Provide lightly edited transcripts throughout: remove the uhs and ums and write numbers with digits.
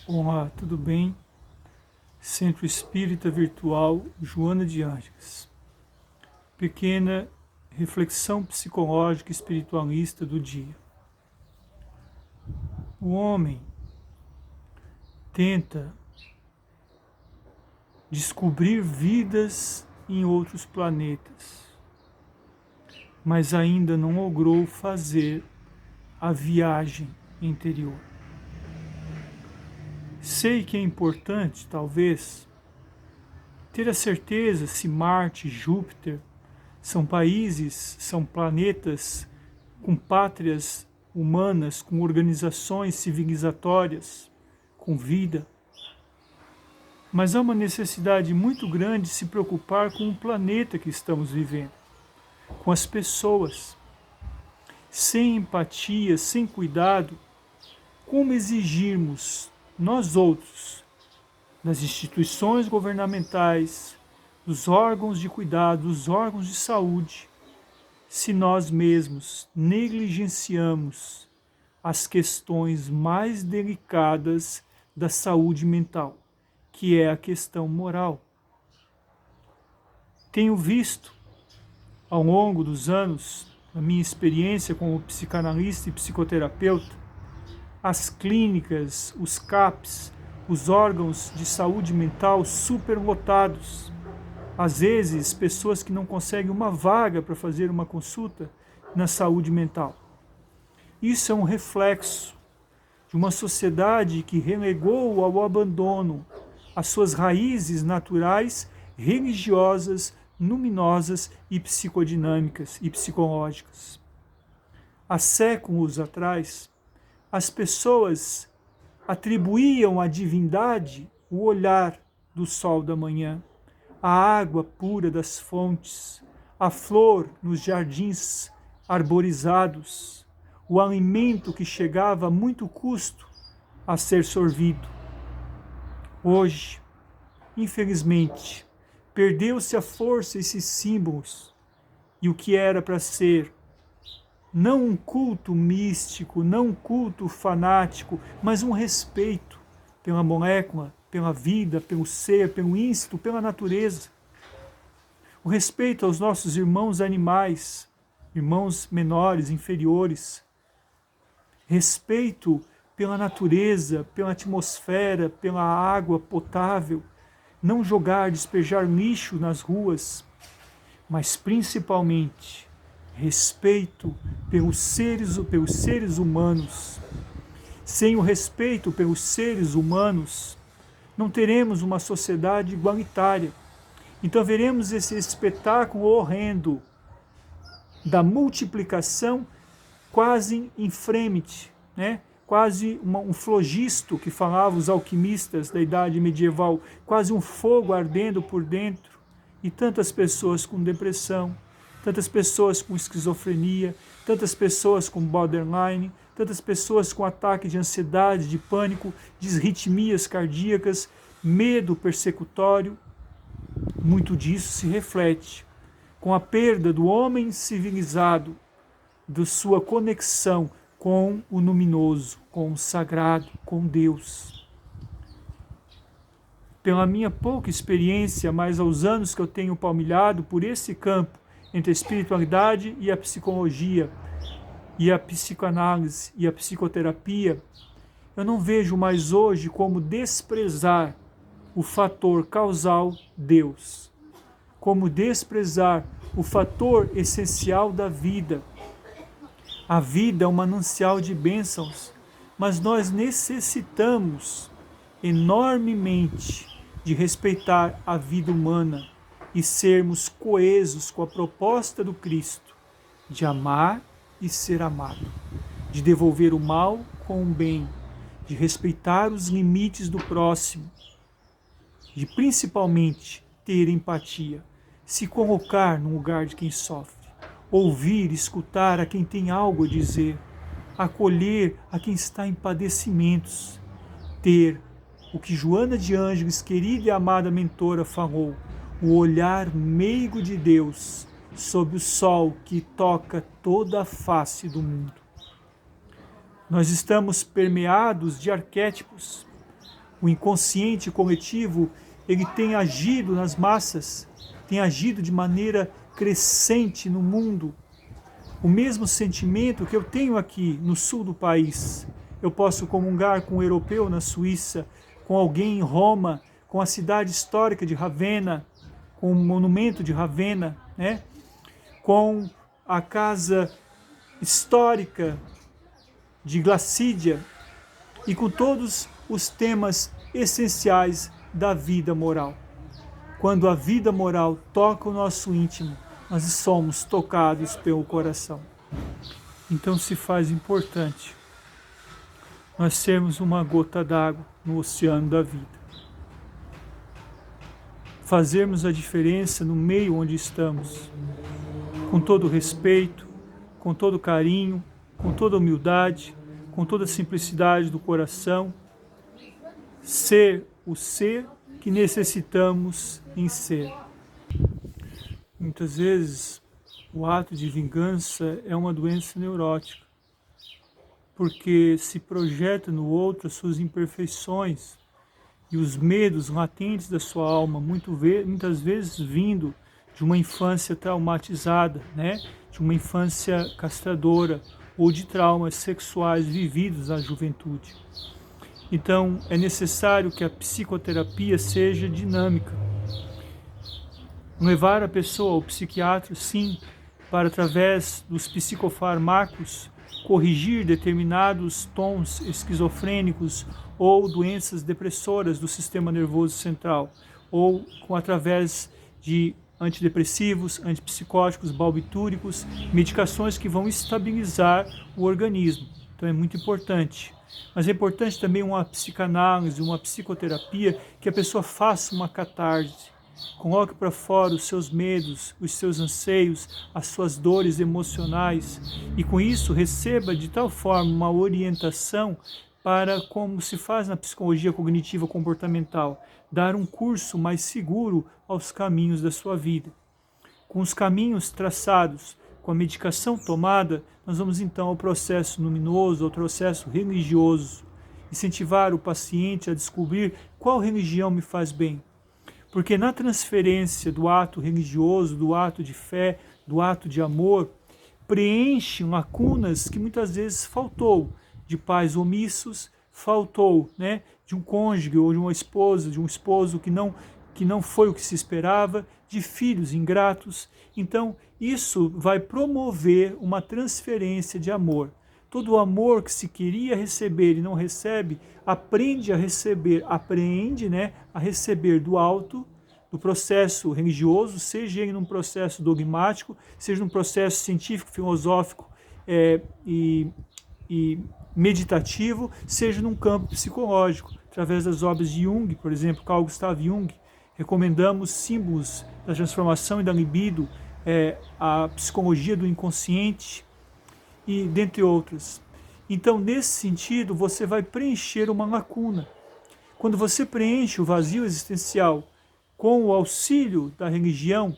Olá, tudo bem? Centro Espírita Virtual Joana de Ângeles. Pequena reflexão psicológica e espiritualista do dia. O homem tenta descobrir vidas em outros planetas, mas ainda não logrou fazer a viagem interior. Sei que é importante, talvez, ter a certeza se Marte e Júpiter são países, são planetas com pátrias humanas, com organizações civilizatórias, com vida. Mas há uma necessidade muito grande de se preocupar com o planeta que estamos vivendo, com as pessoas. Sem empatia, sem cuidado, como exigirmos nós outros, das instituições governamentais, dos órgãos de cuidado, dos órgãos de saúde, se nós mesmos negligenciamos as questões mais delicadas da saúde mental, que é a questão moral. Tenho visto, ao longo dos anos, a minha experiência como psicanalista e psicoterapeuta, as clínicas, os CAPs, os órgãos de saúde mental superlotados. Às vezes, pessoas que não conseguem uma vaga para fazer uma consulta na saúde mental. Isso é um reflexo de uma sociedade que relegou ao abandono as suas raízes naturais, religiosas, luminosas e psicodinâmicas e psicológicas. Há séculos atrás, as pessoas atribuíam à divindade o olhar do sol da manhã, a água pura das fontes, a flor nos jardins arborizados, o alimento que chegava a muito custo a ser sorvido. Hoje, infelizmente, perdeu-se a força esses símbolos e o que era para ser não um culto místico, não um culto fanático, mas um respeito pela molécula, pela vida, pelo ser, pelo ínsito, pela natureza. O respeito aos nossos irmãos animais, irmãos menores, inferiores. Respeito pela natureza, pela atmosfera, pela água potável. Não jogar, despejar lixo nas ruas, mas principalmente respeito pelos seres humanos. Sem o respeito pelos seres humanos, não teremos uma sociedade igualitária. Então veremos esse espetáculo horrendo da multiplicação quase infremite, né? Quase um flogisto que falavam os alquimistas da idade medieval, quase um fogo ardendo por dentro, e tantas pessoas com depressão, tantas pessoas com esquizofrenia, tantas pessoas com borderline, tantas pessoas com ataque de ansiedade, de pânico, disritmias cardíacas, medo persecutório. Muito disso se reflete com a perda do homem civilizado, de sua conexão com o luminoso, com o sagrado, com Deus. Pela minha pouca experiência, mas aos anos que eu tenho palmilhado por esse campo, entre a espiritualidade e a psicologia, e a psicoanálise e a psicoterapia, eu não vejo mais hoje como desprezar o fator causal Deus, como desprezar o fator essencial da vida. A vida é um manancial de bênçãos, mas nós necessitamos enormemente de respeitar a vida humana e sermos coesos com a proposta do Cristo de amar e ser amado, de devolver o mal com o bem, de respeitar os limites do próximo, de principalmente ter empatia, se colocar no lugar de quem sofre, ouvir, escutar a quem tem algo a dizer, acolher a quem está em padecimentos, ter o que Joana de Ângeles, querida e amada mentora, falou, o olhar meigo de Deus sob o sol que toca toda a face do mundo. Nós estamos permeados de arquétipos, O inconsciente coletivo, ele tem agido nas massas, tem agido de maneira crescente no mundo. O mesmo sentimento que eu tenho aqui no sul do país, eu posso comungar com um europeu na Suíça, com alguém em Roma, com a cidade histórica de Ravenna, com o monumento de Ravenna, né? Com a casa histórica de Glacídia e com todos os temas essenciais da vida moral. Quando a vida moral toca o nosso íntimo, nós somos tocados pelo coração. Então se faz importante nós sermos uma gota d'água no oceano da vida. Fazermos a diferença no meio onde estamos, com todo respeito, com todo carinho, com toda humildade, com toda a simplicidade do coração, ser o ser que necessitamos em ser. Muitas vezes o ato de vingança é uma doença neurótica, porque se projeta no outro as suas imperfeições e os medos latentes da sua alma, muitas vezes vindo de uma infância traumatizada, né? De uma infância castradora ou de traumas sexuais vividos na juventude. Então, é necessário que a psicoterapia seja dinâmica. Levar a pessoa ao psiquiatra, sim, para através dos psicofármacos corrigir determinados tons esquizofrênicos ou doenças depressoras do sistema nervoso central, ou através de antidepressivos, antipsicóticos, barbitúricos, medicações que vão estabilizar o organismo. Então é muito importante. Mas é importante também uma psicanálise, uma psicoterapia, que a pessoa faça uma catarse, coloque para fora os seus medos, os seus anseios, as suas dores emocionais e com isso receba de tal forma uma orientação para, como se faz na psicologia cognitiva comportamental, dar um curso mais seguro aos caminhos da sua vida. Com os caminhos traçados, com a medicação tomada, nós vamos então ao processo luminoso, ao processo religioso, incentivar o paciente a descobrir qual religião me faz bem. Porque na transferência do ato religioso, do ato de fé, do ato de amor, preenche lacunas que muitas vezes faltou, de pais omissos, faltou, né, de um cônjuge ou de uma esposa, de um esposo que não foi o que se esperava, de filhos ingratos. Então, isso vai promover uma transferência de amor. Todo o amor que se queria receber e não recebe, aprende a receber, a receber do alto, do processo religioso, seja ele num processo dogmático, seja num processo científico, filosófico e meditativo, seja num campo psicológico, através das obras de Jung, por exemplo, Carl Gustav Jung. Recomendamos símbolos da transformação e da libido, a psicologia do inconsciente, e dentre outras. Então, nesse sentido, você vai preencher uma lacuna. Quando você preenche o vazio existencial com o auxílio da religião,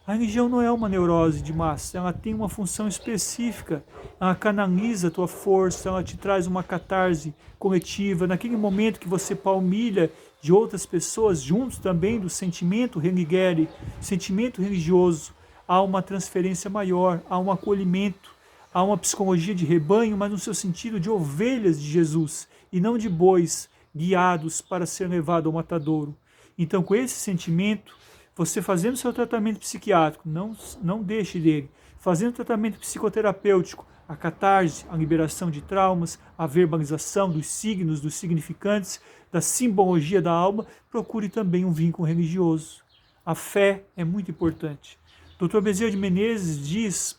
a religião não é uma neurose de massa, ela tem uma função específica, ela canaliza a tua força, ela te traz uma catarse coletiva, naquele momento que você palmilha de outras pessoas, juntos também do sentimento religare, sentimento religioso, há uma transferência maior, há um acolhimento, há uma psicologia de rebanho, mas no seu sentido de ovelhas de Jesus, e não de bois guiados para ser levado ao matadouro. Então, com esse sentimento, você fazendo seu tratamento psiquiátrico, não deixe dele, fazendo tratamento psicoterapêutico, a catarse, a liberação de traumas, a verbalização dos signos, dos significantes, da simbologia da alma, procure também um vínculo religioso. A fé é muito importante. Dr. Bezerra de Menezes diz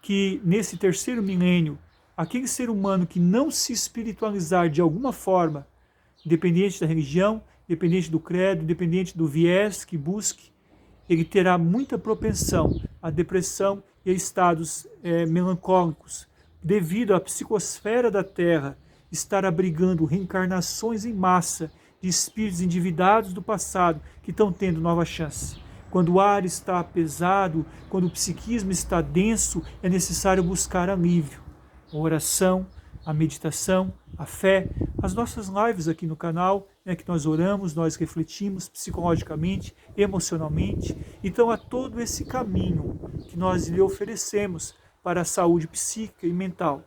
que nesse terceiro milênio, aquele ser humano que não se espiritualizar de alguma forma, independente da religião, independente do credo, independente do viés que busque, ele terá muita propensão à depressão e a estados melancólicos, devido à psicosfera da Terra estar abrigando reencarnações em massa de espíritos endividados do passado que estão tendo nova chance. Quando o ar está pesado, quando o psiquismo está denso, é necessário buscar alívio. A oração, a meditação, a fé, as nossas lives aqui no canal, né, que nós oramos, nós refletimos psicologicamente, emocionalmente. Então há todo esse caminho que nós lhe oferecemos para a saúde psíquica e mental.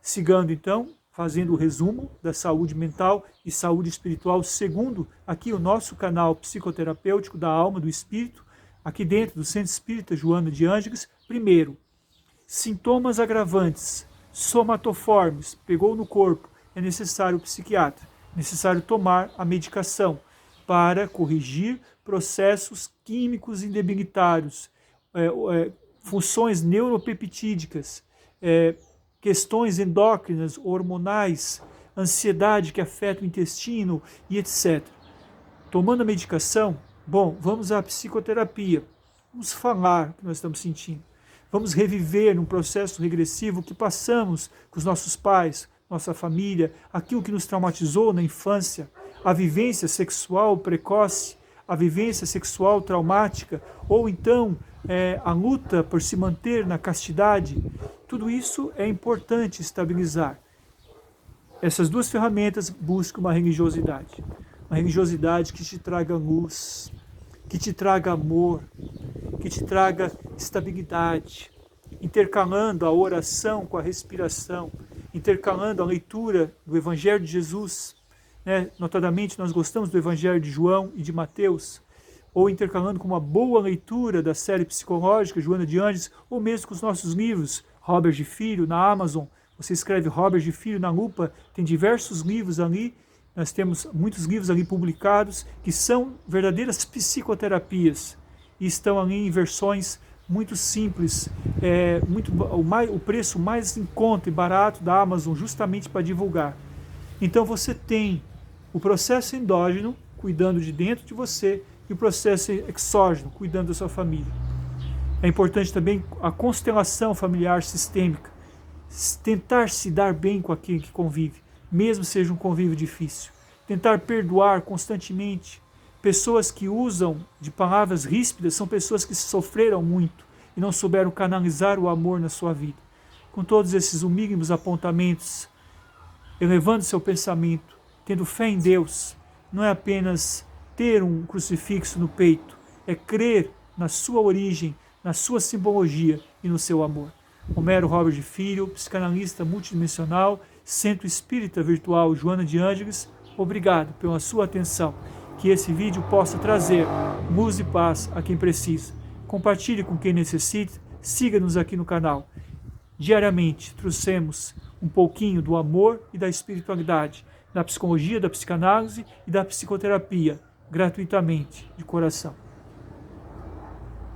Sigando então, fazendo o resumo da saúde mental e saúde espiritual, segundo aqui o nosso canal psicoterapêutico da alma, do espírito, aqui dentro do Centro Espírita Joana de Ângeles. Primeiro, sintomas agravantes, somatoformes, pegou no corpo, é necessário o psiquiatra, necessário tomar a medicação para corrigir processos químicos indebilitários, funções neuropeptídicas, questões endócrinas, hormonais, ansiedade que afeta o intestino e etc. Tomando a medicação, bom, vamos à psicoterapia, vamos falar o que nós estamos sentindo. Vamos reviver um processo regressivo que passamos com os nossos pais, nossa família, aquilo que nos traumatizou na infância, a vivência sexual precoce, a vivência sexual traumática, ou então a luta por se manter na castidade. Tudo isso é importante estabilizar. Essas duas ferramentas buscam uma religiosidade que te traga luz, que te traga amor, que te traga estabilidade, intercalando a oração com a respiração, intercalando a leitura do Evangelho de Jesus, né? Notadamente nós gostamos do Evangelho de João e de Mateus, ou intercalando com uma boa leitura da série psicológica Joana de Ângeles, ou mesmo com os nossos livros, Robert de Filho, na Amazon. Você escreve Robert de Filho na lupa, tem diversos livros ali. Nós temos muitos livros ali publicados que são verdadeiras psicoterapias e estão ali em versões muito simples, o preço mais em conta e barato da Amazon, justamente para divulgar. Então você tem o processo endógeno, cuidando de dentro de você, e o processo exógeno, cuidando da sua família. É importante também a constelação familiar sistêmica, tentar se dar bem com aquele que convive, mesmo seja um convívio difícil. Tentar perdoar constantemente. Pessoas que usam de palavras ríspidas são pessoas que sofreram muito e não souberam canalizar o amor na sua vida. Com todos esses mínimos apontamentos, elevando seu pensamento, tendo fé em Deus, não é apenas ter um crucifixo no peito, é crer na sua origem, na sua simbologia e no seu amor. Homero Robert de Filho, psicanalista multidimensional, Centro Espírita Virtual Joana de Ângeles, obrigado pela sua atenção. Que esse vídeo possa trazer luz e paz a quem precisa. Compartilhe com quem necessita, siga-nos aqui no canal. Diariamente trouxemos um pouquinho do amor e da espiritualidade, da psicologia, da psicanálise e da psicoterapia, gratuitamente, de coração.